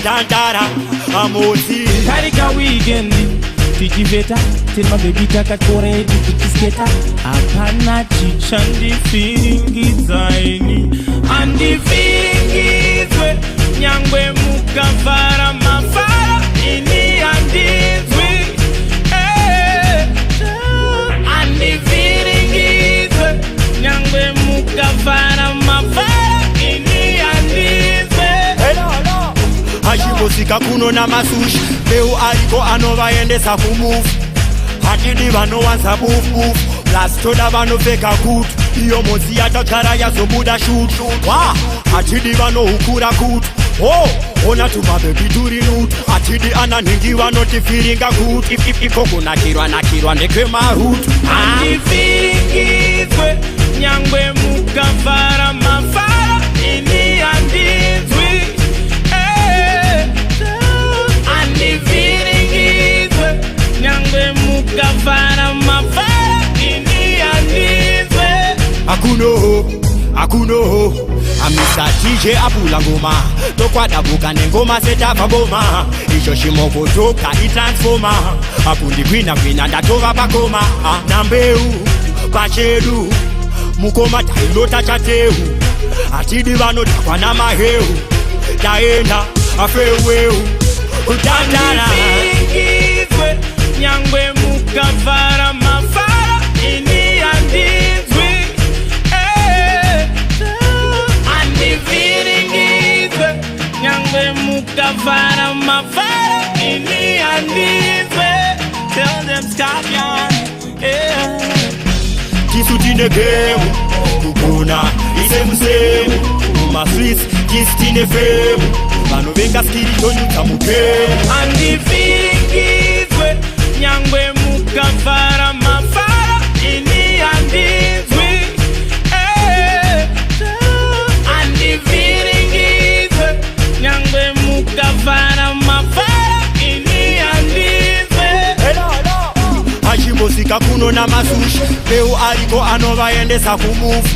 Tantara Amosi Karika weekend Tichiveta Till my baby takakore Tikisketa Apana chichandi feeling izaini Andi feeling izwe Nyangwe mukavara mafara Ini andizwe Andi feeling izwe Nyangwe mukavara mafara Ini andizwe Hashimosika kuno na masushi Meu aliko anovaendesa kumove Hatidi vanowanza boof boof Plastoda vanoveka kutu Iyo mozi yatakara yazobuda shoot Hatidi vanohukura kutu Ona tumabebi turi nutu Hatidi ananingi vanotifiringa kutu Ikoko nakirwa ndeke marutu Andi feeling izwe Nyangwe mukavara mafara Ini andizwe Andi feeling izwe Nyangwe mukavara mafara Ini andizwe Akuno Amisa TJ apula ngoma Tokwada buka nengoma setava boma Icho shimoko toka itransforma Apundi kwina ndatova pakoma Nambeu, pachedu Mukoma tailota chateu Atidi vanotakwa na maheu Taenda afeweu Tantara izwe Nyangwe mukavara mafara Ini andizwe Andi feeling izwe Nyangwe mukavara mafara Ini andizwe Tell them Scorpion Kisutine game Kukuna isemusemu Kumaflis kisitine femu Vanovenga skirito nyuta mukemu Andi feeling izwe Nyangwe mukavara mafara Ini andizwe Andi feeling izwe Nyangwe mukavara mafara Ini andizwe Hashimosika kuno na masushi Meu aliko anovaendesa kumove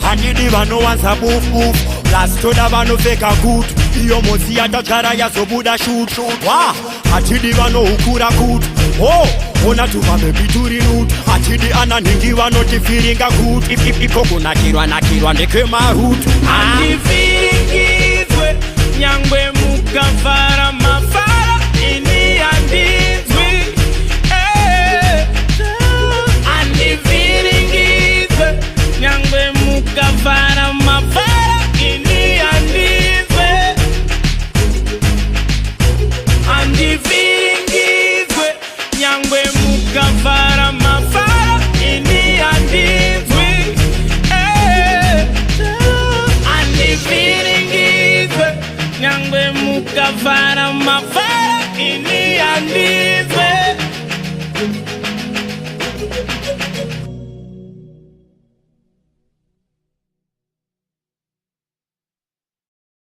Hatidi vanowanza boof boof Plastoda vanoveka kutu Iyo mozi yatakara yazobuda shoot Hatidi vanohukura kutu Ona tumabebi turi nutu Hatidi ananingi vanotifiringa kutu Ikoko nakirwa ndeke marutu Andi feeling izwe Nyangwe mukavara